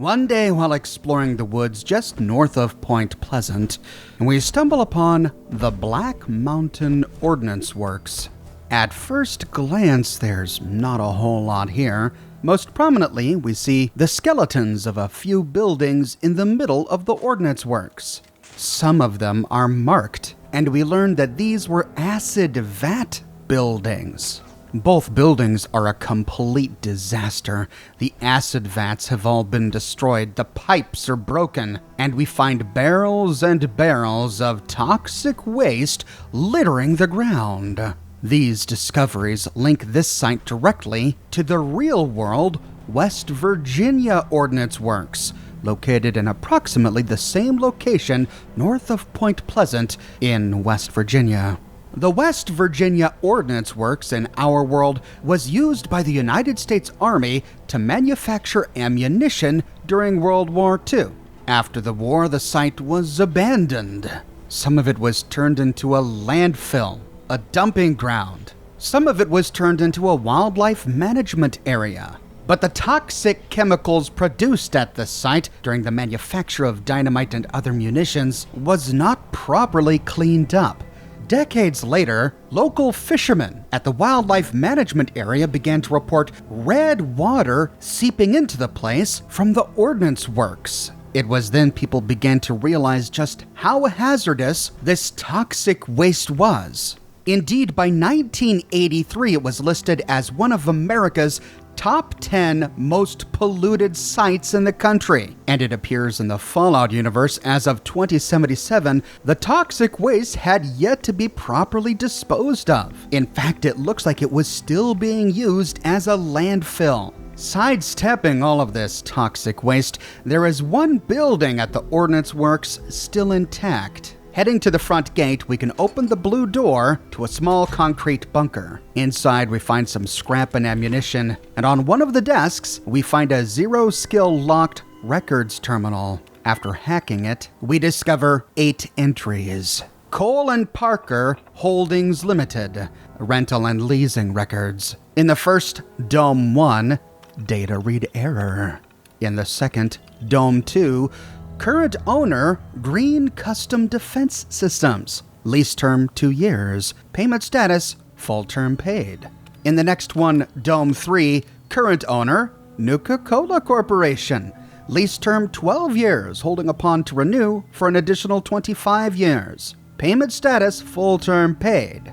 One day while exploring the woods just north of Point Pleasant, we stumble upon the Black Mountain Ordnance Works. At first glance, there's not a whole lot here. Most prominently, we see the skeletons of a few buildings in the middle of the Ordnance Works. Some of them are marked, and we learn that these were acid vat buildings. Both buildings are a complete disaster. The acid vats have all been destroyed, the pipes are broken, and we find barrels and barrels of toxic waste littering the ground. These discoveries link this site directly to the real-world West Virginia Ordnance Works, located in approximately the same location north of Point Pleasant in West Virginia. The West Virginia Ordnance Works in our world was used by the United States Army to manufacture ammunition during World War II. After the war, the site was abandoned. Some of it was turned into a landfill, a dumping ground. Some of it was turned into a wildlife management area. But the toxic chemicals produced at the site during the manufacture of dynamite and other munitions was not properly cleaned up. Decades later, local fishermen at the wildlife management area began to report red water seeping into the place from the Ordnance Works. It was then people began to realize just how hazardous this toxic waste was. Indeed, by 1983, it was listed as one of America's top 10 most polluted sites in the country. And it appears in the Fallout universe as of 2077, the toxic waste had yet to be properly disposed of. In fact, it looks like it was still being used as a landfill. Sidestepping all of this toxic waste, there is one building at the Ordnance Works still intact. Heading to the front gate, we can open the blue door to a small concrete bunker. Inside, we find some scrap and ammunition, and on one of the desks, we find a zero-skill locked records terminal. After hacking it, we discover 8 entries. Cole and Parker Holdings Limited, rental and leasing records. In the first, Dome 1, data read error. In the second, Dome 2, current owner, Green Custom Defense Systems. Lease term 2 years. Payment status, full term paid. In the next one, Dome 3, current owner, Nuka-Cola Corporation. Lease term 12 years, holding upon to renew for an additional 25 years. Payment status, full term paid.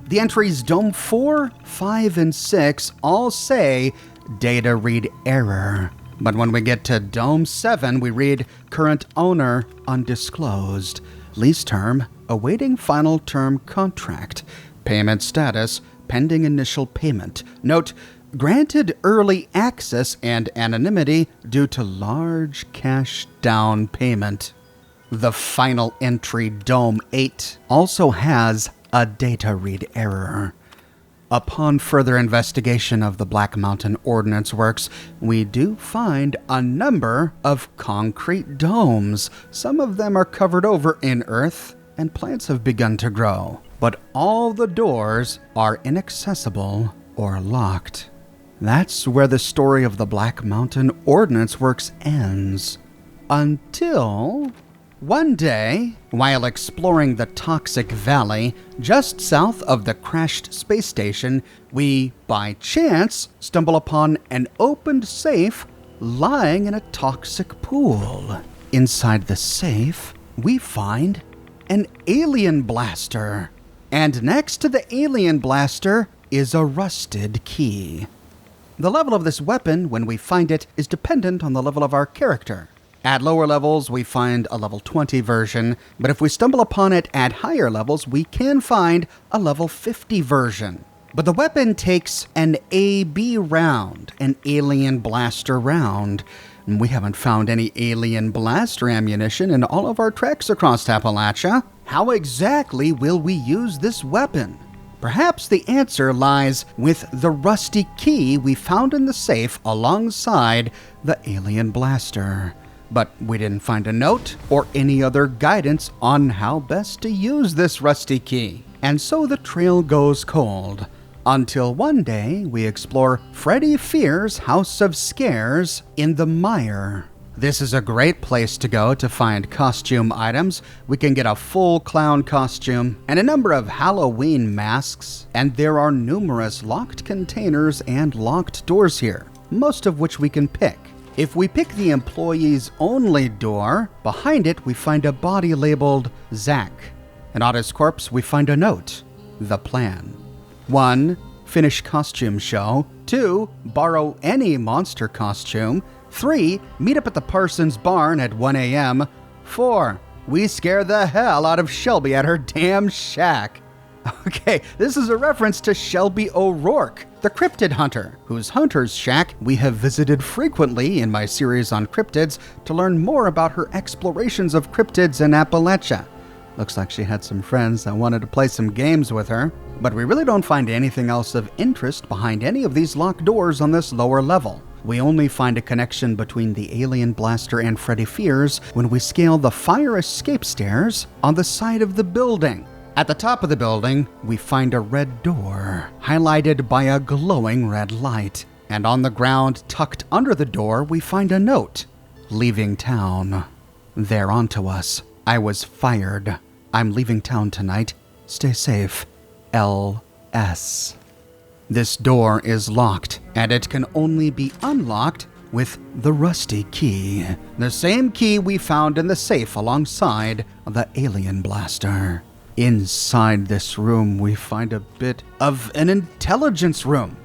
The entries Dome 4, 5, and 6 all say data read error. But when we get to Dome 7, we read current owner undisclosed. Lease term awaiting final term contract. Payment status pending initial payment. Note, granted early access and anonymity due to large cash down payment. The final entry, Dome 8, also has a data read error. Upon further investigation of the Black Mountain Ordnance Works, we do find a number of concrete domes. Some of them are covered over in earth, and plants have begun to grow. But all the doors are inaccessible or locked. That's where the story of the Black Mountain Ordnance Works ends. Until one day, while exploring the toxic valley just south of the crashed space station, we, by chance, stumble upon an opened safe lying in a toxic pool. Inside the safe, we find an alien blaster. And next to the alien blaster is a rusted key. The level of this weapon, when we find it, is dependent on the level of our character. At lower levels, we find a level 20 version, but if we stumble upon it at higher levels, we can find a level 50 version. But the weapon takes an AB round, an alien blaster round. And we haven't found any alien blaster ammunition in all of our treks across Appalachia. How exactly will we use this weapon? Perhaps the answer lies with the rusty key we found in the safe alongside the alien blaster. But we didn't find a note or any other guidance on how best to use this rusty key. And so the trail goes cold. Until one day we explore Freddy Fear's House of Scares in the mire. This is a great place to go to find costume items. We can get a full clown costume and a number of Halloween masks, and there are numerous locked containers and locked doors here, most of which we can pick. If we pick the employees only door, behind it we find a body labeled Zach, and on his corpse we find a note, the plan. 1. Finish costume show. 2. Borrow any monster costume. 3. Meet up at the Parsons barn at 1 a.m. 4. We scare the hell out of Shelby at her damn shack. Okay, this is a reference to Shelby O'Rourke, the cryptid hunter, whose hunter's shack we have visited frequently in my series on cryptids to learn more about her explorations of cryptids in Appalachia. Looks like she had some friends that wanted to play some games with her, but we really don't find anything else of interest behind any of these locked doors on this lower level. We only find a connection between the alien blaster and Freddy Fears when we scale the fire escape stairs on the side of the building. At the top of the building, we find a red door, highlighted by a glowing red light. And on the ground, tucked under the door, we find a note, leaving town. They're onto us. I was fired. I'm leaving town tonight. Stay safe. L.S. This door is locked, and it can only be unlocked with the rusty key. The same key we found in the safe alongside the alien blaster. Inside this room, we find a bit of an intelligence room.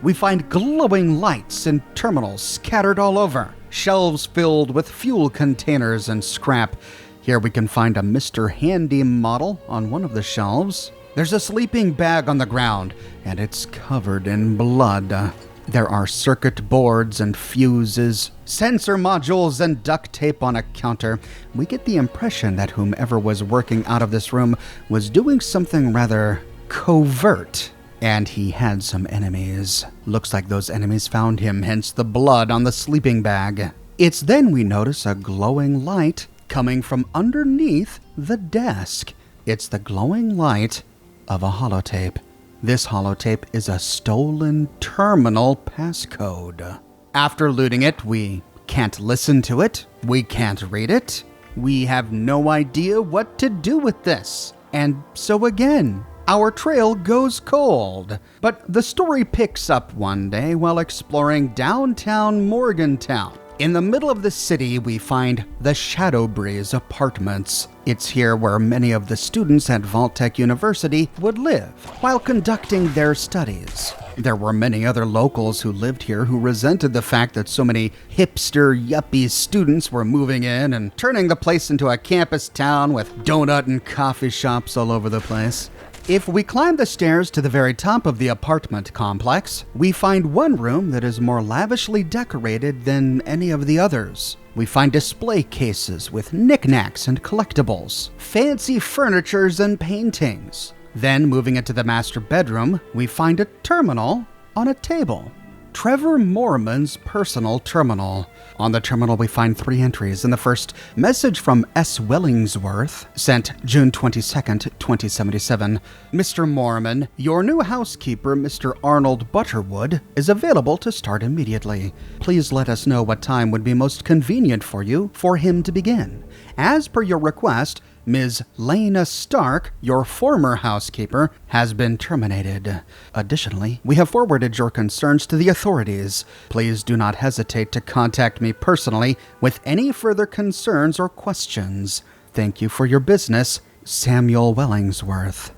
We find glowing lights and terminals scattered all over, shelves filled with fuel containers and scrap. Here we can find a Mr. Handy model on one of the shelves. There's a sleeping bag on the ground, and it's covered in blood. There are circuit boards and fuses, sensor modules, and duct tape on a counter. We get the impression that whomever was working out of this room was doing something rather covert, and he had some enemies. Looks like those enemies found him, hence the blood on the sleeping bag. It's then we notice a glowing light coming from underneath the desk. It's the glowing light of a holotape. This holotape is a stolen terminal passcode. After looting it, we can't listen to it, we can't read it, we have no idea what to do with this. And so again, our trail goes cold. But the story picks up one day while exploring downtown Morgantown. In the middle of the city, we find the Shadow Breeze Apartments. It's here where many of the students at Vault-Tec University would live while conducting their studies. There were many other locals who lived here who resented the fact that so many hipster, yuppie students were moving in and turning the place into a campus town with donut and coffee shops all over the place. If we climb the stairs to the very top of the apartment complex, we find one room that is more lavishly decorated than any of the others. We find display cases with knickknacks and collectibles, fancy furnitures and paintings. Then, moving into the master bedroom, we find a terminal on a table. Trevor Mormon's personal terminal. On the terminal, we find 3 entries. In the first, message from S. Wellingsworth, sent June 22nd, 2077. Mr. Mormon, your new housekeeper, Mr. Arnold Butterwood, is available to start immediately. Please let us know what time would be most convenient for you for him to begin. As per your request, Ms. Lena Stark, your former housekeeper, has been terminated. Additionally, we have forwarded your concerns to the authorities. Please do not hesitate to contact me personally with any further concerns or questions. Thank you for your business, Samuel Wellingsworth.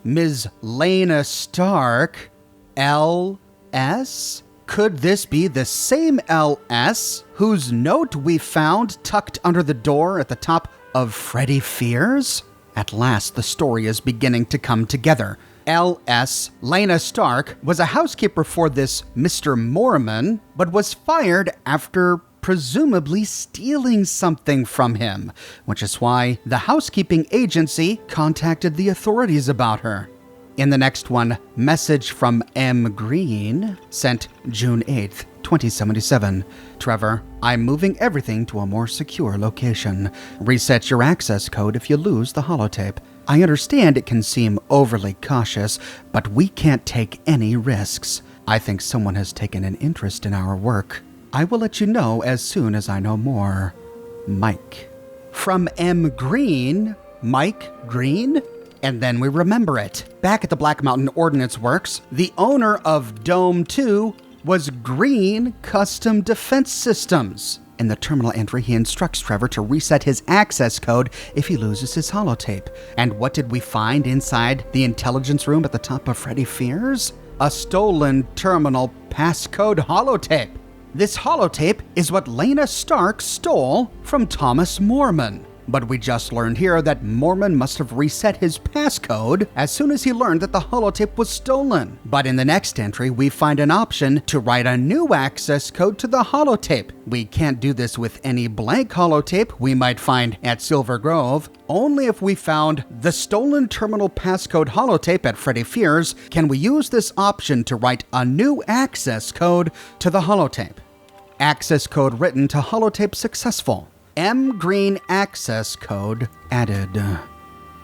Ms. Lena Stark, L.S.? Could this be the same L.S. whose note we found tucked under the door at the top of Freddy Fears? At last, the story is beginning to come together. L.S. Lena Stark was a housekeeper for this Mr. Mormon, but was fired after presumably stealing something from him, which is why the housekeeping agency contacted the authorities about her. In the next one, message from M. Green, sent June 8th, 2077. Trevor, I'm moving everything to a more secure location. Reset your access code if you lose the holotape. I understand it can seem overly cautious, but we can't take any risks. I think someone has taken an interest in our work. I will let you know as soon as I know more. Mike. From M. Green, Mike Green? And then we remember it. Back at the Black Mountain Ordnance Works, the owner of Dome 2 was Green Custom Defense Systems. In the terminal entry, he instructs Trevor to reset his access code if he loses his holotape. And what did we find inside the intelligence room at the top of Freddy Fears? A stolen terminal passcode holotape. This holotape is what Lena Stark stole from Thomas Mormon. But we just learned here that Mormon must have reset his passcode as soon as he learned that the holotape was stolen. But in the next entry, we find an option to write a new access code to the holotape. We can't do this with any blank holotape we might find at Silver Grove. Only if we found the stolen terminal passcode holotape at Freddy Fears can we use this option to write a new access code to the holotape. Access code written to holotape successful. M. Green access code added.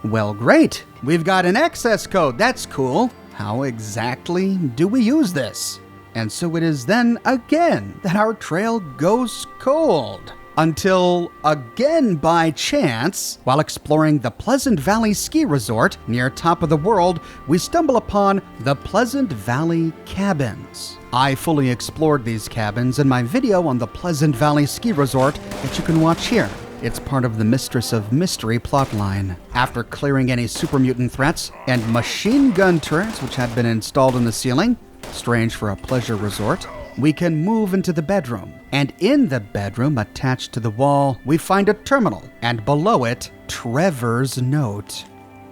Well, great. We've got an access code. That's cool. How exactly do we use this? And so it is then again that our trail goes cold. Until, again by chance, while exploring the Pleasant Valley Ski Resort near Top of the World, we stumble upon the Pleasant Valley Cabins. I fully explored these cabins in my video on the Pleasant Valley Ski Resort that you can watch here. It's part of the Mistress of Mystery plotline. After clearing any super mutant threats and machine gun turrets which had been installed in the ceiling, strange for a pleasure resort, we can move into the bedroom. And in the bedroom, attached to the wall, we find a terminal, and below it, Trevor's note.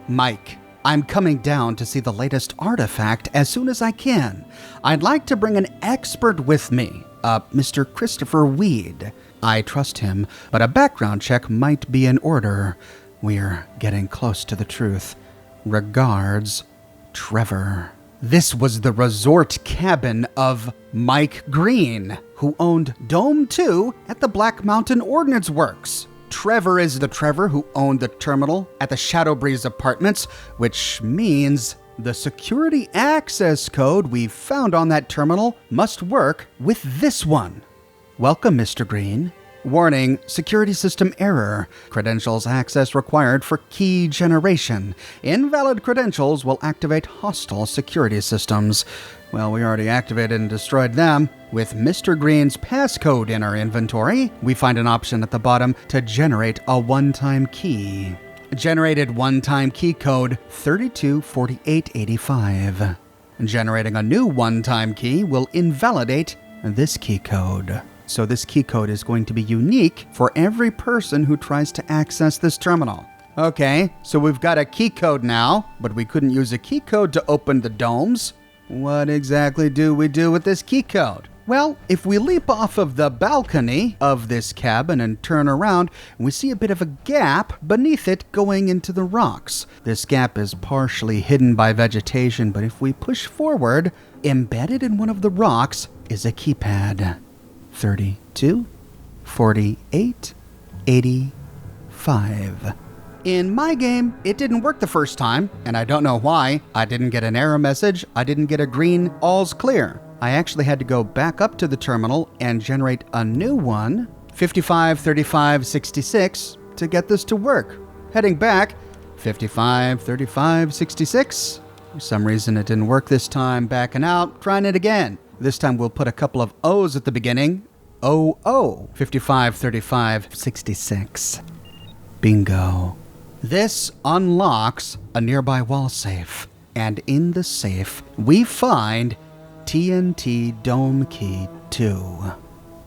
Mike, I'm coming down to see the latest artifact as soon as I can. I'd like to bring an expert with me, Mr. Christopher Weed. I trust him, but a background check might be in order. We're getting close to the truth. Regards, Trevor. This was the resort cabin of Mike Green, who owned Dome 2 at the Black Mountain Ordnance Works. Trevor is the Trevor who owned the terminal at the Shadow Breeze Apartments, which means the security access code we found on that terminal must work with this one. Welcome, Mr. Green. Warning, security system error. Credentials access required for key generation. Invalid credentials will activate hostile security systems. Well, we already activated and destroyed them. With Mr. Green's passcode in our inventory, we find an option at the bottom to generate a one-time key. Generated one-time key code 324885. Generating a new one-time key will invalidate this key code. So this key code is going to be unique for every person who tries to access this terminal. Okay, so we've got a key code now, but we couldn't use a key code to open the domes. What exactly do we do with this key code? Well, if we leap off of the balcony of this cabin and turn around, we see a bit of a gap beneath it going into the rocks. This gap is partially hidden by vegetation, but if we push forward, embedded in one of the rocks is a keypad. 32, 48, 85. In my game, it didn't work the first time, and I don't know why. I didn't get an error message. I didn't get a green all's clear. I actually had to go back up to the terminal and generate a new one, 55, 35, 66, to get this to work. Heading back, 55, 35, 66. For some reason it didn't work this time. Backing out, trying it again. This time we'll put a couple of O's at the beginning. 55, 35, 66. Bingo. This unlocks a nearby wall safe. And in the safe, we find TNT Dome Key 2.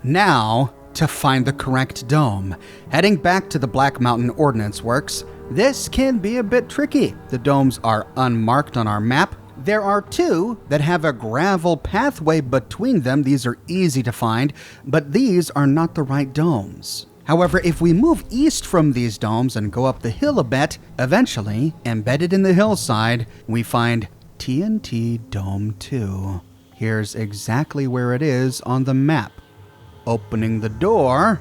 Now, to find the correct dome. Heading back to the Black Mountain Ordnance Works, this can be a bit tricky. The domes are unmarked on our map. There are two that have a gravel pathway between them. These are easy to find, but these are not the right domes. However, if we move east from these domes and go up the hill a bit, eventually, embedded in the hillside, we find TNT Dome 2. Here's exactly where it is on the map. Opening the door,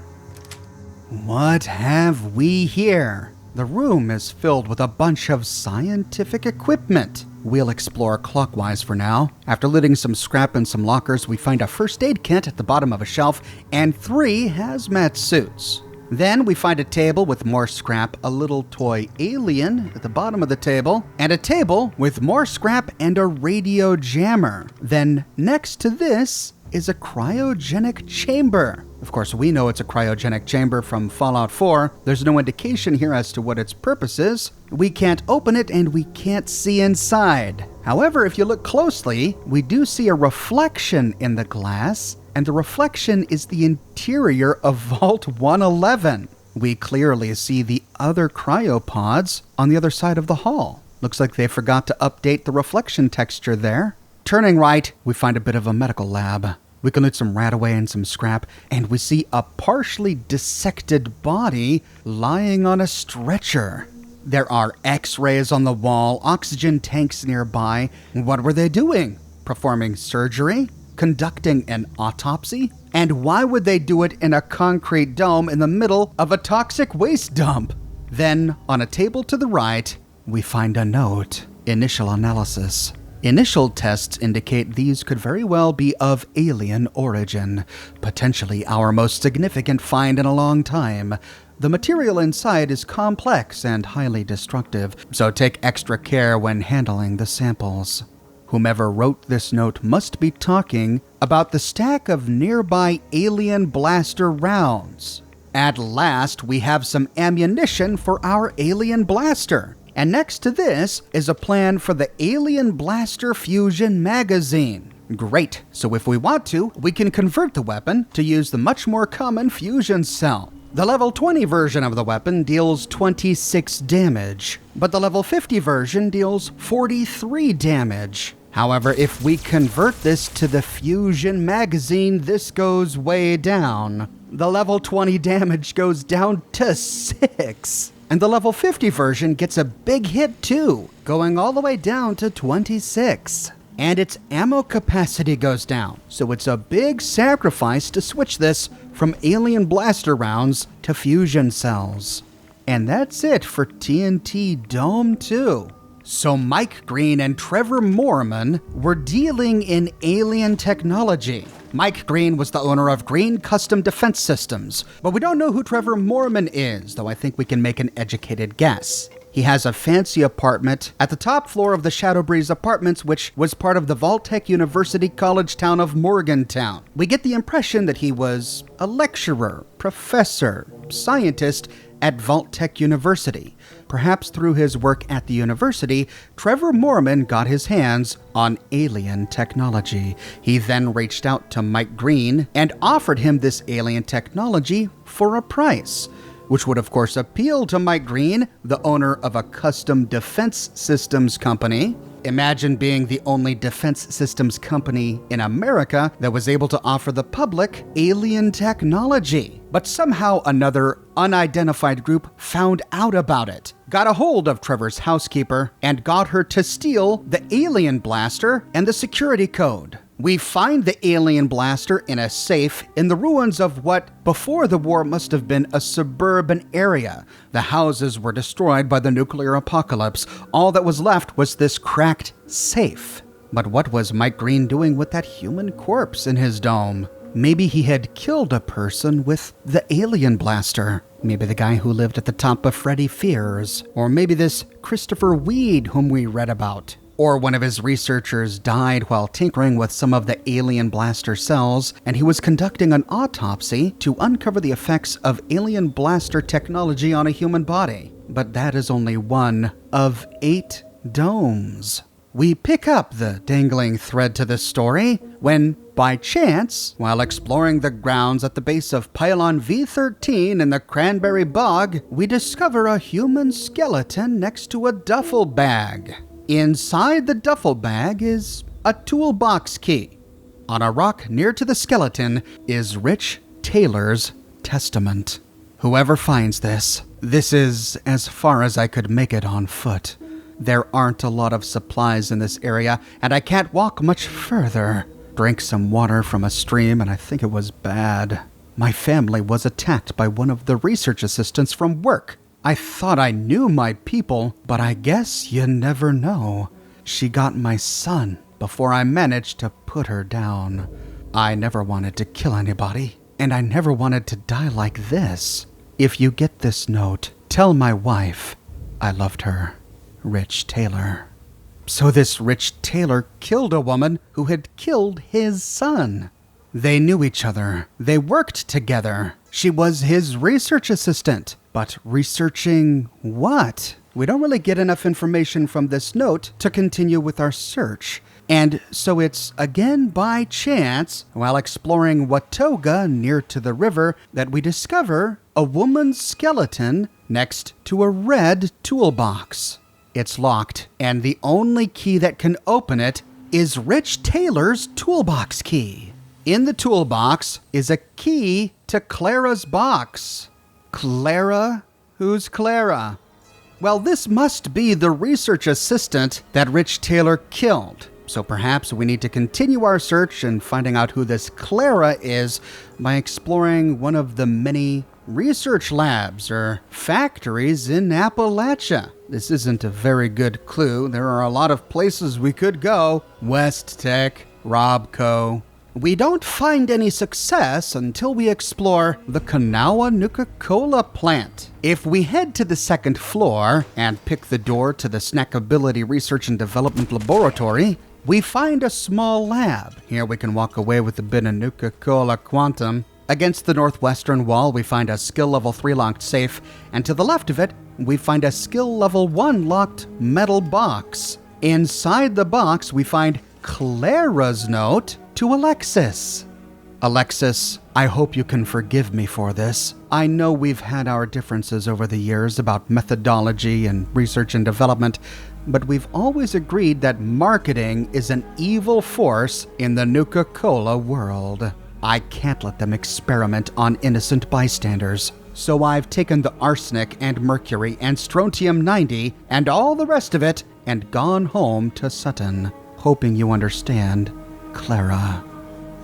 what have we here? The room is filled with a bunch of scientific equipment. we'll explore clockwise for now. After looting some scrap in some lockers, we find a first aid kit at the bottom of a shelf and 3 hazmat suits. Then we find a table with more scrap, a little toy alien at the bottom of the table, and a table with more scrap and a radio jammer. Then next to this is a cryogenic chamber. Of course, we know it's a cryogenic chamber from Fallout 4. There's no indication here as to what its purpose is. We can't open it and we can't see inside. However, if you look closely, we do see a reflection in the glass, and the reflection is the interior of Vault 111. We clearly see the other cryopods on the other side of the hall. Looks like they forgot to update the reflection texture there. Turning right, we find a bit of a medical lab. We can loot some rataway and some scrap, and we see a partially dissected body lying on a stretcher. There are x-rays on the wall, oxygen tanks nearby. What were they doing? Performing surgery? Conducting an autopsy? And why would they do it in a concrete dome in the middle of a toxic waste dump? Then, on a table to the right, we find a note. Initial analysis. Initial tests indicate these could very well be of alien origin, potentially our most significant find in a long time. The material inside is complex and highly destructive, so take extra care when handling the samples. Whomever wrote this note must be talking about the stack of nearby alien blaster rounds. At last, we have some ammunition for our alien blaster. And next to this is a plan for the Alien Blaster Fusion magazine. Great, so if we want to, we can convert the weapon to use the much more common fusion cell. The level 20 version of the weapon deals 26 damage, but the level 50 version deals 43 damage. However, if we convert this to the Fusion magazine, this goes way down. The level 20 damage goes down to 6. And the level 50 version gets a big hit too, going all the way down to 26. And its ammo capacity goes down, so it's a big sacrifice to switch this from alien blaster rounds to fusion cells. And that's it for TNT Dome 2. So Mike Green and Trevor Mormon were dealing in alien technology. Mike Green was the owner of Green Custom Defense Systems, but we don't know who Trevor Mormon is, though I think we can make an educated guess. He has a fancy apartment at the top floor of the Shadow Breeze Apartments, which was part of the Vault-Tec University College town of Morgantown. We get the impression that he was a lecturer, professor, scientist at Vault-Tec University. Perhaps through his work at the university, Trevor Mormon got his hands on alien technology. He then reached out to Mike Green and offered him this alien technology for a price, which would of course appeal to Mike Green, the owner of a custom defense systems company. Imagine being the only defense systems company in America that was able to offer the public alien technology. But somehow another unidentified group found out about it, got a hold of Trevor's housekeeper, and got her to steal the alien blaster and the security code. We find the alien blaster in a safe in the ruins of what before the war must have been a suburban area. The houses were destroyed by the nuclear apocalypse. All that was left was this cracked safe. But what was Mike Green doing with that human corpse in his dome? Maybe he had killed a person with the alien blaster. Maybe the guy who lived at the top of Freddy Fears. Or maybe this Christopher Weed whom we read about. Or one of his researchers died while tinkering with some of the alien blaster cells, and he was conducting an autopsy to uncover the effects of alien blaster technology on a human body. But that is only one of 8 domes. We pick up the dangling thread to this story when, by chance, while exploring the grounds at the base of Pylon V13 in the Cranberry Bog, we discover a human skeleton next to a duffel bag. Inside the duffel bag is a toolbox key. On a rock near to the skeleton is Rich Taylor's testament. Whoever finds this is as far as I could make it on foot. There aren't a lot of supplies in this area, and I can't walk much further. Drank some water from a stream, and I think it was bad. My family was attacked by one of the research assistants from work. I thought I knew my people, but I guess you never know. She got my son before I managed to put her down. I never wanted to kill anybody, and I never wanted to die like this. If you get this note, tell my wife I loved her. Rich Taylor. So this Rich Taylor killed a woman who had killed his son. They knew each other. They worked together. She was his research assistant. But researching what? We don't really get enough information from this note to continue with our search. And so it's again by chance, while exploring Watoga near to the river, that we discover a woman's skeleton next to a red toolbox. It's locked, and the only key that can open it is Rich Taylor's toolbox key. In the toolbox is a key to Clara's box. Clara? Who's Clara? Well, this must be the research assistant that Rich Taylor killed. So perhaps we need to continue our search and finding out who this Clara is by exploring one of the many research labs or factories in Appalachia. This isn't a very good clue. There are a lot of places we could go. West Tech, Robco. We don't find any success until we explore the Kanawha Nuka-Cola plant. If we head to the second floor and pick the door to the Snackability Research and Development Laboratory, we find a small lab. Here we can walk away with a bit of Nuka-Cola Quantum. Against the northwestern wall, we find a skill level 3 locked safe, and to the left of it, we find a skill level 1 locked metal box. Inside the box, we find Clara's note to Alexis. Alexis, I hope you can forgive me for this. I know we've had our differences over the years about methodology and research and development, but we've always agreed that marketing is an evil force in the Nuka-Cola world. I can't let them experiment on innocent bystanders. So I've taken the arsenic and mercury and strontium-90 and all the rest of it and gone home to Sutton, hoping you understand, Clara.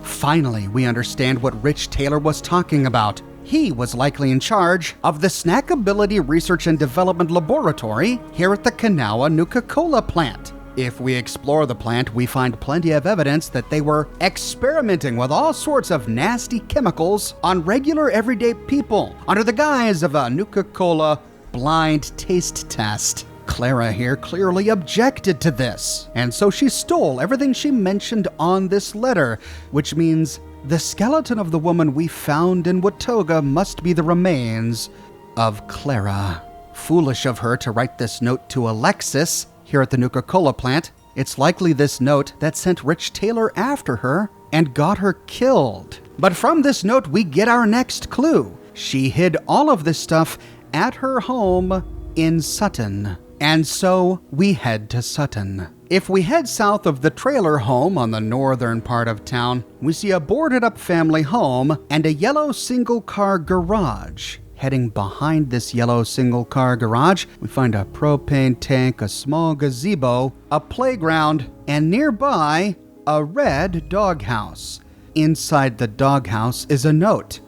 Finally, we understand what Rich Taylor was talking about. He was likely in charge of the Snackability Research and Development Laboratory here at the Kanawha Nuka-Cola plant. If we explore the plant, we find plenty of evidence that they were experimenting with all sorts of nasty chemicals on regular everyday people under the guise of a Nuka-Cola blind taste test. Clara here clearly objected to this, and so she stole everything she mentioned on this letter, which means the skeleton of the woman we found in Watoga must be the remains of Clara. Foolish of her to write this note to Alexis here at the Nuka-Cola plant. It's likely this note that sent Rich Taylor after her and got her killed. But from this note, we get our next clue. She hid all of this stuff at her home in Sutton. And so we head to Sutton. If we head south of the trailer home on the northern part of town, we see a boarded-up family home and a yellow single-car garage. Heading behind this yellow single-car garage, we find a propane tank, a small gazebo, a playground, and nearby, a red doghouse. Inside the doghouse is a note.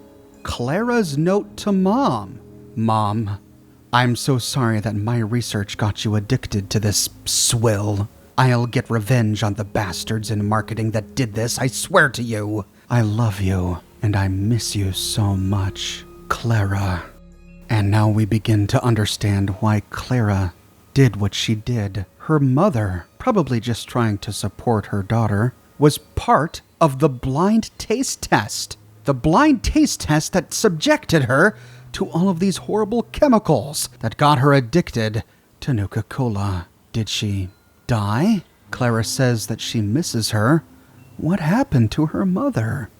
Clara's note to Mom. Mom, I'm so sorry that my research got you addicted to this swill. I'll get revenge on the bastards in marketing that did this, I swear to you. I love you, and I miss you so much, Clara. And now we begin to understand why Clara did what she did. Her mother, probably just trying to support her daughter, was part of the blind taste test. The blind taste test that subjected her to all of these horrible chemicals that got her addicted to Nuka-Cola. Did she die? Clara says that she misses her. What happened to her mother?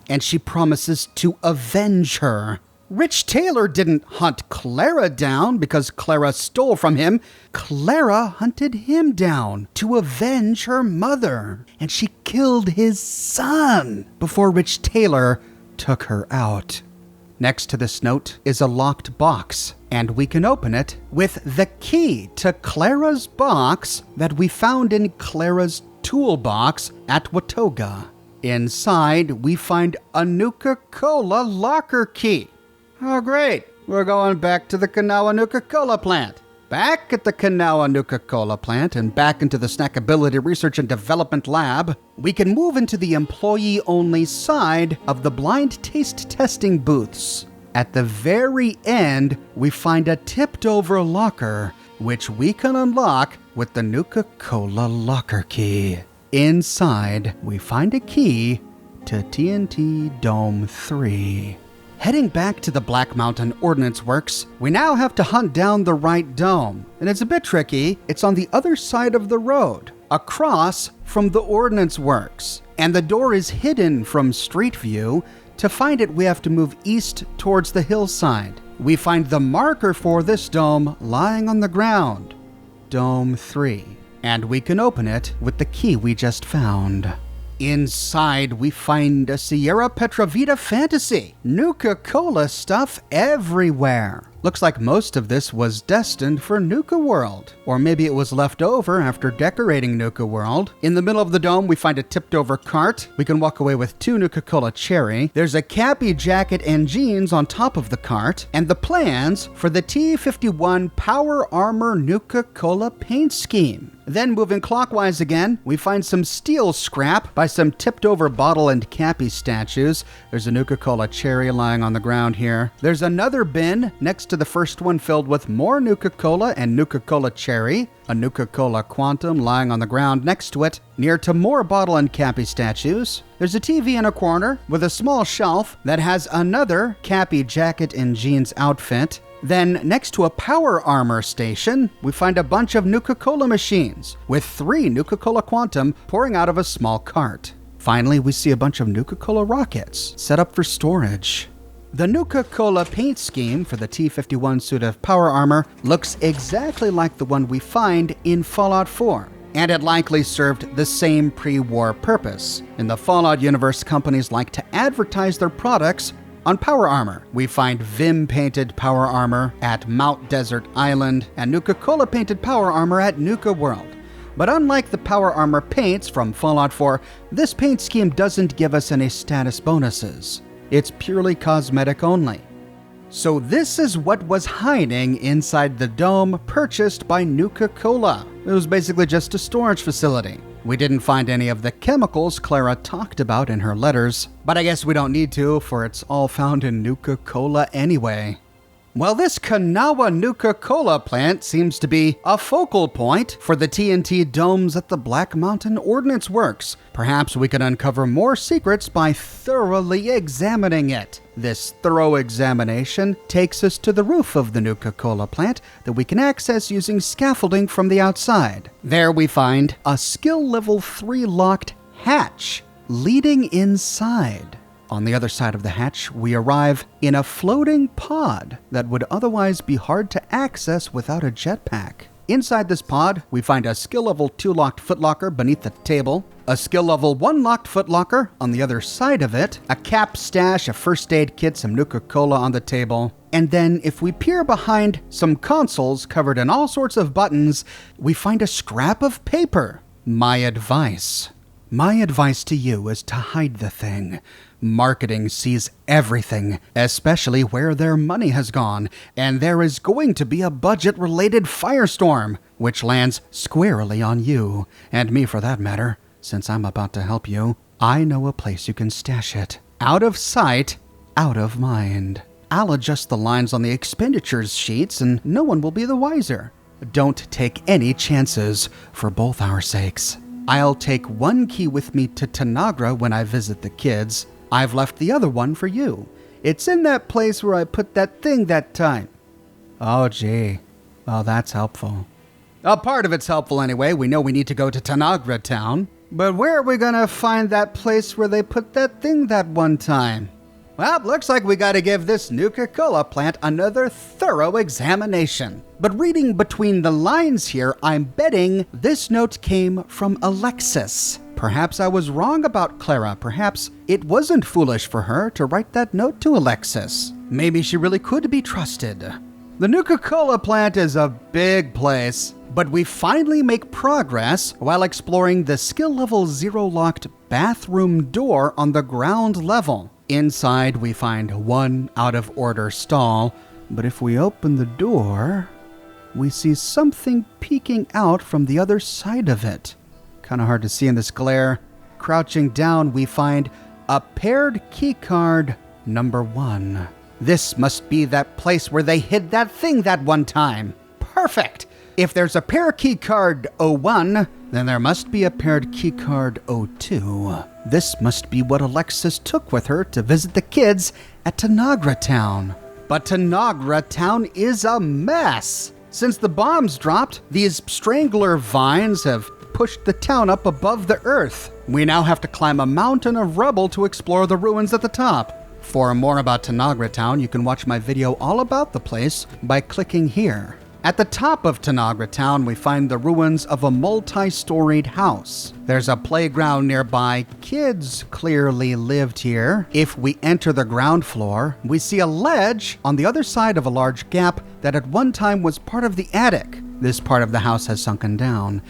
And she promises to avenge her. Rich Taylor didn't hunt Clara down because Clara stole from him. Clara hunted him down to avenge her mother. And she killed his son before Rich Taylor took her out. Next to this note is a locked box, and we can open it with the key to Clara's box that we found in Clara's toolbox at Watoga. Inside, we find a Nuka-Cola locker key. Oh, great. We're going back to the Kanawha Nuka-Cola plant. Back at the Kanawha Nuka-Cola plant and back into the Snackability Research and Development Lab, we can move into the employee-only side of the blind taste testing booths. At the very end, we find a tipped-over locker, which we can unlock with the Nuka-Cola locker key. Inside, we find a key to TNT Dome 3. Heading back to the Black Mountain Ordnance Works, we now have to hunt down the right dome. And it's a bit tricky. It's on the other side of the road, across from the Ordnance Works. And the door is hidden from street view. To find it, we have to move east towards the hillside. We find the marker for this dome lying on the ground. Dome 3. And we can open it with the key we just found. Inside, we find a Sierra Petrovita fantasy. Nuka-Cola stuff everywhere. Looks like most of this was destined for Nuka World. Or maybe it was left over after decorating Nuka World. In the middle of the dome, we find a tipped-over cart. We can walk away with 2 Nuka-Cola Cherry. There's a Cappy jacket and jeans on top of the cart. And the plans for the T51 Power Armor Nuka-Cola paint scheme. Then moving clockwise again, we find some steel scrap by some tipped-over bottle and Cappy statues. There's a Nuka-Cola Cherry lying on the ground here. There's another bin next to the first one filled with more Nuka-Cola and Nuka-Cola Cherry. A Nuka-Cola Quantum lying on the ground next to it, near to more bottle and Cappy statues. There's a TV in a corner with a small shelf that has another Cappy jacket and jeans outfit. Then, next to a power armor station, we find a bunch of Nuka-Cola machines, with 3 Nuka-Cola Quantum pouring out of a small cart. Finally, we see a bunch of Nuka-Cola rockets set up for storage. The Nuka-Cola paint scheme for the T51 suit of power armor looks exactly like the one we find in Fallout 4. And it likely served the same pre-war purpose. In the Fallout universe, companies like to advertise their products on power armor. We find Vim-painted power armor at Mount Desert Island and Nuka-Cola painted power armor at Nuka World. But unlike the power armor paints from Fallout 4, this paint scheme doesn't give us any status bonuses. It's purely cosmetic only. So this is what was hiding inside the dome purchased by Nuka-Cola. It was basically just a storage facility. We didn't find any of the chemicals Clara talked about in her letters, but I guess we don't need to, for it's all found in Nuka-Cola anyway. Well, this Kanawha Nuka-Cola plant seems to be a focal point for the TNT domes at the Black Mountain Ordnance Works. Perhaps we can uncover more secrets by thoroughly examining it. This thorough examination takes us to the roof of the Nuka-Cola plant that we can access using scaffolding from the outside. There we find a skill level 3 locked hatch leading inside. On the other side of the hatch, we arrive in a floating pod that would otherwise be hard to access without a jetpack. Inside this pod, we find a skill level 2 locked footlocker beneath the table, a skill level 1 locked footlocker on the other side of it, a cap stash, a first aid kit, some Nuka-Cola on the table, and then if we peer behind some consoles covered in all sorts of buttons, we find a scrap of paper. My advice to you is to hide the thing. Marketing sees everything, especially where their money has gone, and there is going to be a budget-related firestorm, which lands squarely on you, and me for that matter, since I'm about to help you. I know a place you can stash it. Out of sight, out of mind. I'll adjust the lines on the expenditures sheets, and no one will be the wiser. Don't take any chances, for both our sakes. I'll take 1 key with me to Tanagra when I visit the kids. I've left the other one for you. It's in that place where I put that thing that time. Oh, gee. Well, that's helpful. A part of it's helpful anyway. We know we need to go to Tanagra Town. But where are we gonna find that place where they put that thing that one time? Well, looks like we gotta give this Nuka-Cola plant another thorough examination. But reading between the lines here, I'm betting this note came from Alexis. Perhaps I was wrong about Clara. Perhaps it wasn't foolish for her to write that note to Alexis. Maybe she really could be trusted. The Nuka-Cola plant is a big place, but we finally make progress while exploring the skill level 0 locked bathroom door on the ground level. Inside, we find one out of order stall, but if we open the door, we see something peeking out from the other side of it. Kind of hard to see in this glare. Crouching down, we find a paired keycard number 1. This must be that place where they hid that thing that one time. Perfect! If there's a pair keycard 01, then there must be a paired keycard 02. This must be what Alexis took with her to visit the kids at Tanagra Town. But Tanagra Town is a mess! Since the bombs dropped, these strangler vines have pushed the town up above the earth. We now have to climb a mountain of rubble to explore the ruins at the top. For more about Tanagra Town, you can watch my video all about the place by clicking here. At the top of Tanagra Town, we find the ruins of a multi-storied house. There's a playground nearby. Kids clearly lived here. If we enter the ground floor, we see a ledge on the other side of a large gap that at one time was part of the attic. This part of the house has sunken down.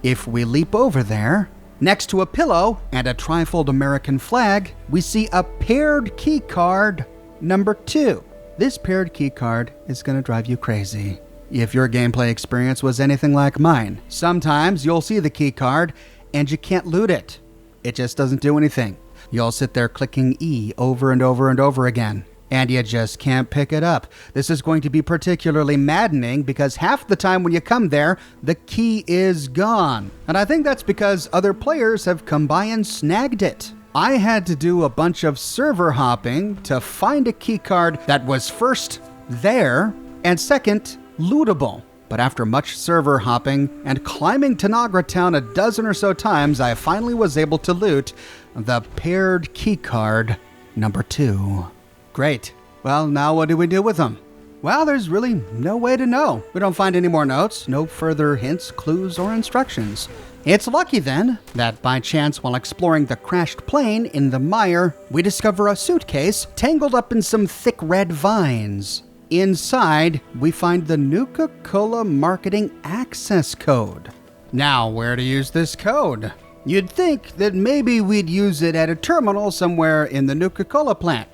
If we leap over there, next to a pillow and a trifold American flag, we see a paired keycard number 2. This paired keycard is going to drive you crazy if your gameplay experience was anything like mine. Sometimes you'll see the keycard and you can't loot it. It just doesn't do anything. You'll sit there clicking E over and over and over again, and you just can't pick it up. This is going to be particularly maddening because half the time when you come there, the key is gone. And I think that's because other players have come by and snagged it. I had to do a bunch of server hopping to find a keycard that was first there and second lootable. But after much server hopping and climbing Tanagra Town a dozen or so times, I finally was able to loot the paired keycard number 2. Great. Well, now what do we do with them? Well, there's really no way to know. We don't find any more notes, no further hints, clues, or instructions. It's lucky then that by chance while exploring the crashed plane in the mire, we discover a suitcase tangled up in some thick red vines. Inside, we find the Nuka-Cola marketing access code. Now, where to use this code? You'd think that maybe we'd use it at a terminal somewhere in the Nuka-Cola plant.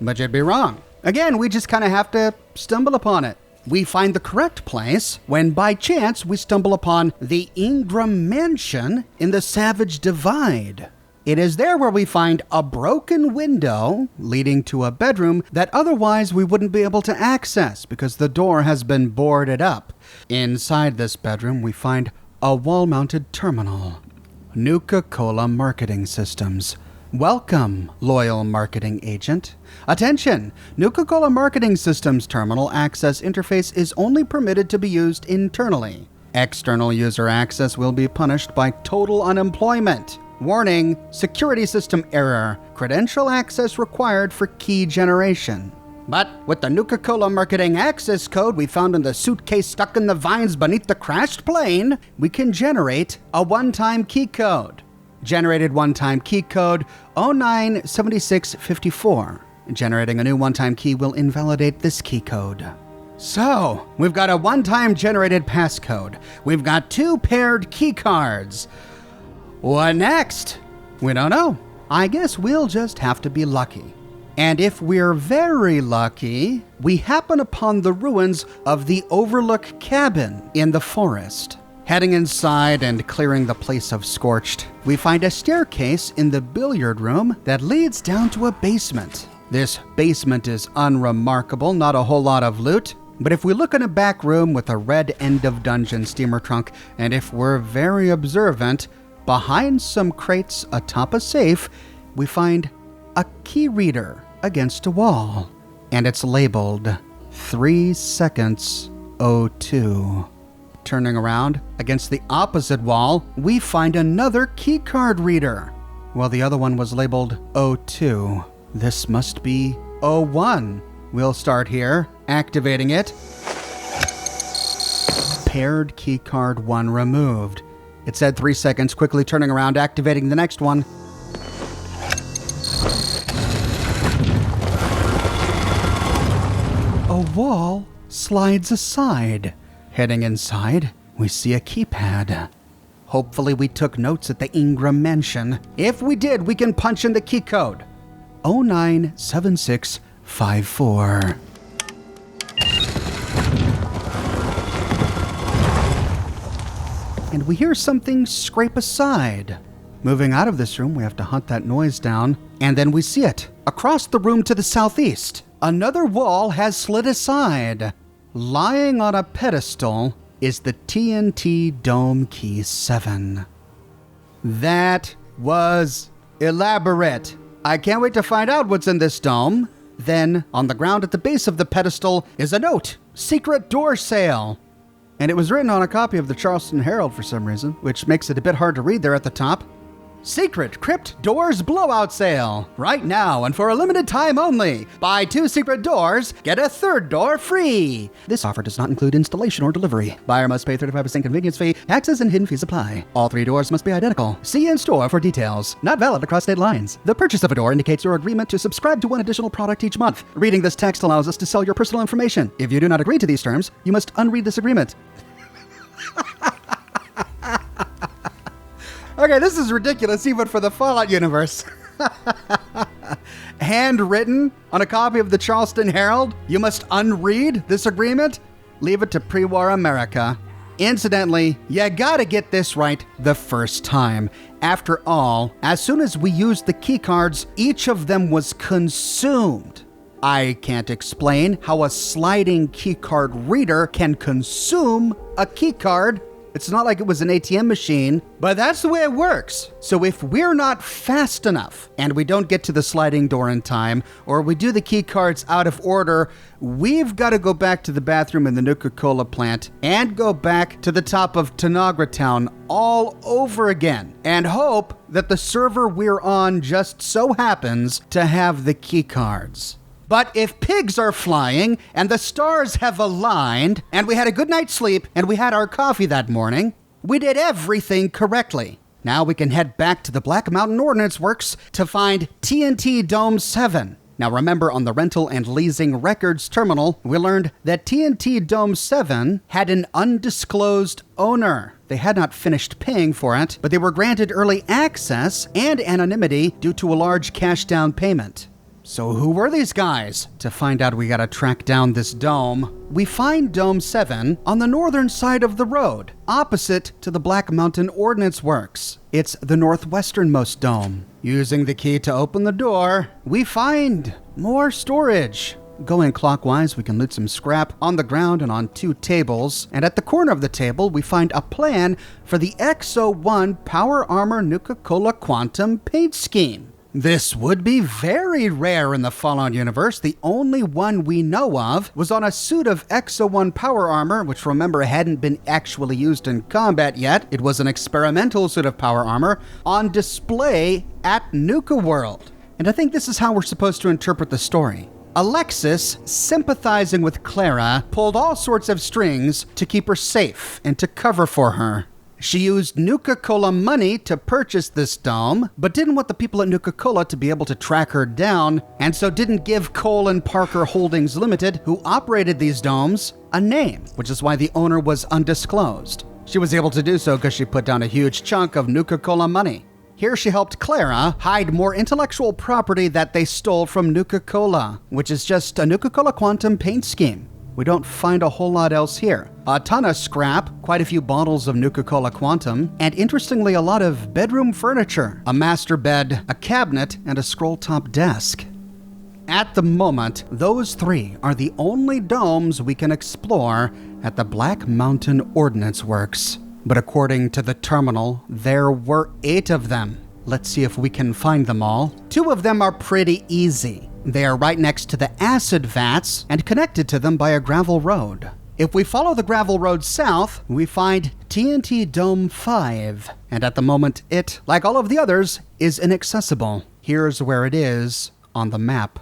But you'd be wrong. Again, we just kind of have to stumble upon it. We find the correct place when by chance we stumble upon the Ingram Mansion in the Savage Divide. It is there where we find a broken window leading to a bedroom that otherwise we wouldn't be able to access because the door has been boarded up. Inside this bedroom, we find a wall-mounted terminal. Nuka-Cola Marketing Systems. Welcome, loyal marketing agent. Attention! Nuka-Cola Marketing Systems terminal access interface is only permitted to be used internally. External user access will be punished by total unemployment. Warning, security system error. Credential access required for key generation. But with the Nuka-Cola marketing access code we found in the suitcase stuck in the vines beneath the crashed plane, we can generate a one-time key code. Generated one-time key code 097654. Generating a new one-time key will invalidate this key code. So, we've got a one-time generated passcode. We've got 2 paired key cards. What next? We don't know. I guess we'll just have to be lucky. And if we're very lucky, we happen upon the ruins of the Overlook Cabin in the forest. Heading inside and clearing the place of scorched, we find a staircase in the billiard room that leads down to a basement. This basement is unremarkable, not a whole lot of loot. But if we look in a back room with a red end of dungeon steamer trunk, and if we're very observant, behind some crates atop a safe, we find a key reader against a wall. And it's labeled 3 seconds 02. Turning around, against the opposite wall, we find another keycard reader. Well, the other one was labeled 02. This must be 01. We'll start here, activating it. Paired keycard 1 removed. It said 3 seconds, quickly turning around, activating the next one. A wall slides aside. Heading inside, we see a keypad. Hopefully we took notes at the Ingram Mansion. If we did, we can punch in the key code. 097654. and we hear something scrape aside. Moving out of this room, we have to hunt that noise down, and then we see it. Across the room to the southeast, another wall has slid aside. Lying on a pedestal is the TNT Dome Key 7. That was elaborate. I can't wait to find out what's in this dome. Then, on the ground at the base of the pedestal is a note. Secret door sale. And it was written on a copy of the Charleston Herald for some reason, which makes it a bit hard to read there at the top. Secret Crypt Doors Blowout Sale. Right now and for a limited time only. Buy 2 secret doors, get a 3rd door free. This offer does not include installation or delivery. Buyer must pay 35% convenience fee. Taxes and hidden fees apply. All 3 doors must be identical. See in store for details. Not valid across state lines. The purchase of a door indicates your agreement to subscribe to 1 additional product each month. Reading this text allows us to sell your personal information. If you do not agree to these terms, you must unread this agreement. Okay, this is ridiculous even for the Fallout universe. Handwritten on a copy of the Charleston Herald? You must unread this agreement? Leave it to pre-war America. Incidentally, you gotta get this right the first time. After all, as soon as we used the keycards, each of them was consumed. I can't explain how a sliding keycard reader can consume a keycard. It's not like it was an ATM machine, but that's the way it works. So if we're not fast enough and we don't get to the sliding door in time, or we do the key cards out of order, we've got to go back to the bathroom in the Nuka-Cola plant and go back to the top of Tanagra Town all over again and hope that the server we're on just so happens to have the key cards. But if pigs are flying, and the stars have aligned, and we had a good night's sleep, and we had our coffee that morning, we did everything correctly. Now we can head back to the Black Mountain Ordnance Works to find TNT Dome 7. Now remember, on the rental and leasing records terminal, we learned that TNT Dome 7 had an undisclosed owner. They had not finished paying for it, but they were granted early access and anonymity due to a large cash down payment. So who were these guys? To find out, we gotta track down this dome. We find Dome 7 on the northern side of the road, opposite to the Black Mountain Ordnance Works. It's the northwesternmost dome. Using the key to open the door, we find more storage. Going clockwise, we can loot some scrap on the ground and on 2 tables. And at the corner of the table, we find a plan for the X01 Power Armor Nuka-Cola Quantum paint scheme. This would be very rare in the Fallout universe. The only one we know of was on a suit of X01 power armor, which remember hadn't been actually used in combat yet. It was an experimental suit of power armor on display at Nuka World. And I think this is how we're supposed to interpret the story. Alexis, sympathizing with Clara, pulled all sorts of strings to keep her safe and to cover for her. She used Nuka-Cola money to purchase this dome, but didn't want the people at Nuka-Cola to be able to track her down, and so didn't give Cole and Parker Holdings Limited, who operated these domes, a name, which is why the owner was undisclosed. She was able to do so because she put down a huge chunk of Nuka-Cola money. Here she helped Clara hide more intellectual property that they stole from Nuka-Cola, which is just a Nuka-Cola quantum paint scheme. We don't find a whole lot else here. A ton of scrap, quite a few bottles of Nuka-Cola Quantum, and interestingly a lot of bedroom furniture, a master bed, a cabinet, and a scroll-top desk. At the moment, those 3 are the only domes we can explore at the Black Mountain Ordnance Works. But according to the terminal, there were 8 of them. Let's see if we can find them all. 2 of them are pretty easy. They are right next to the acid vats and connected to them by a gravel road. If we follow the gravel road south, we find TNT Dome 5. And at the moment, it, like all of the others, is inaccessible. Here's where it is on the map.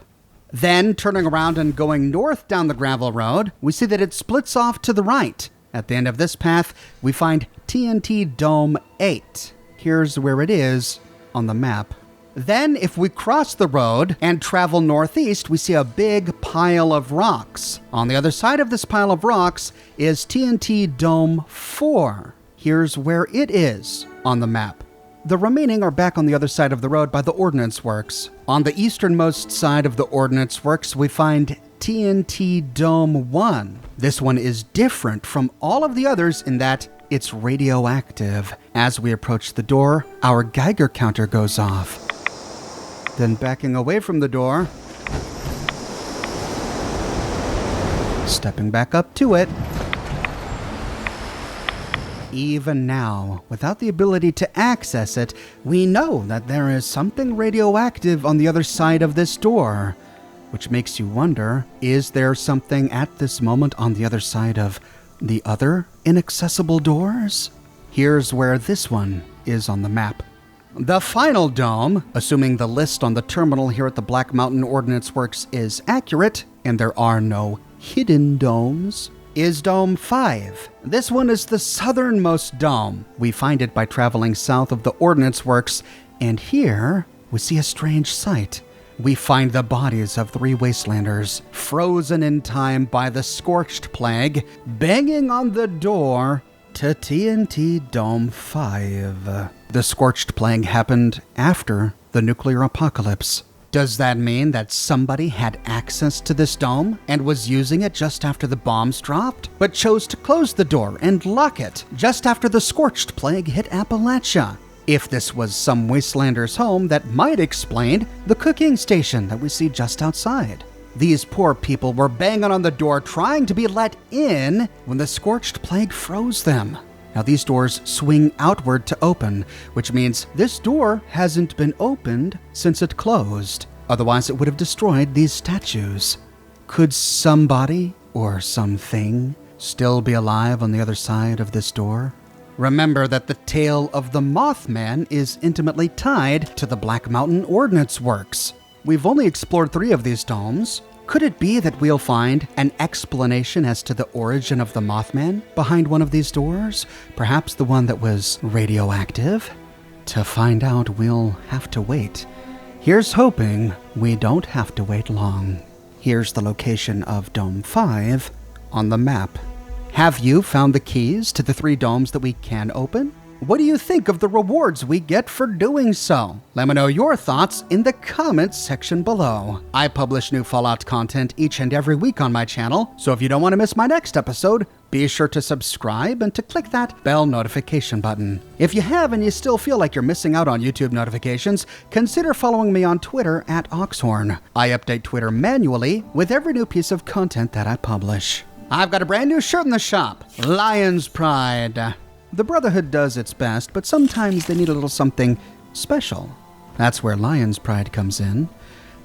Then, turning around and going north down the gravel road, we see that it splits off to the right. At the end of this path, we find TNT Dome 8. Here's where it is on the map. Then, if we cross the road and travel northeast, we see a big pile of rocks. On the other side of this pile of rocks is TNT Dome 4. Here's where it is on the map. The remaining are back on the other side of the road by the Ordnance Works. On the easternmost side of the Ordnance Works, we find TNT Dome 1. This one is different from all of the others in that It's radioactive. As we approach the door, our Geiger counter goes off. Then backing away from the door, stepping back up to it. Even now, without the ability to access it, we know that there is something radioactive on the other side of this door. Which makes you wonder, is there something at this moment on the other side of the other inaccessible doors? Here's where this one is on the map. The final dome, assuming the list on the terminal here at the Black Mountain Ordnance Works is accurate, and there are no hidden domes, is Dome 5. This one is the southernmost dome. We find it by traveling south of the Ordnance Works, and here we see a strange sight. We find the bodies of 3 wastelanders, frozen in time by the scorched plague, banging on the door to TNT Dome 5. The scorched plague happened after the nuclear apocalypse. Does that mean that somebody had access to this dome and was using it just after the bombs dropped, but chose to close the door and lock it just after the scorched plague hit Appalachia? If this was some wastelander's home, that might explain the cooking station that we see just outside. These poor people were banging on the door trying to be let in when the scorched plague froze them. Now these doors swing outward to open, which means this door hasn't been opened since it closed. Otherwise it would have destroyed these statues. Could somebody or something still be alive on the other side of this door? Remember that the tale of the Mothman is intimately tied to the Black Mountain Ordnance Works. We've only explored 3 of these domes. Could it be that we'll find an explanation as to the origin of the Mothman behind one of these doors? Perhaps the one that was radioactive? To find out, we'll have to wait. Here's hoping we don't have to wait long. Here's the location of Dome 5 on the map. Have you found the keys to the 3 domes that we can open? What do you think of the rewards we get for doing so? Let me know your thoughts in the comments section below. I publish new Fallout content each and every week on my channel, so if you don't want to miss my next episode, be sure to subscribe and to click that bell notification button. If you have and you still feel like you're missing out on YouTube notifications, consider following me on Twitter at Oxhorn. I update Twitter manually with every new piece of content that I publish. I've got a brand new shirt in the shop, Lion's Pride. The Brotherhood does its best, but sometimes they need a little something special. That's where Lion's Pride comes in.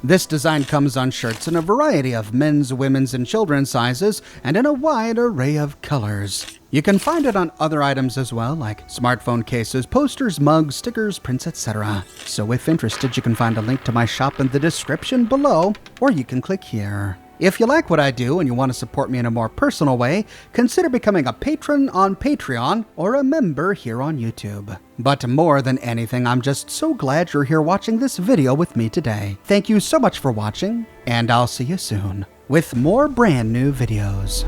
This design comes on shirts in a variety of men's, women's, and children's sizes, and in a wide array of colors. You can find it on other items as well, like smartphone cases, posters, mugs, stickers, prints, etc. So if interested, you can find a link to my shop in the description below, or you can click here. If you like what I do and you want to support me in a more personal way, consider becoming a patron on Patreon or a member here on YouTube. But more than anything, I'm just so glad you're here watching this video with me today. Thank you so much for watching, and I'll see you soon with more brand new videos.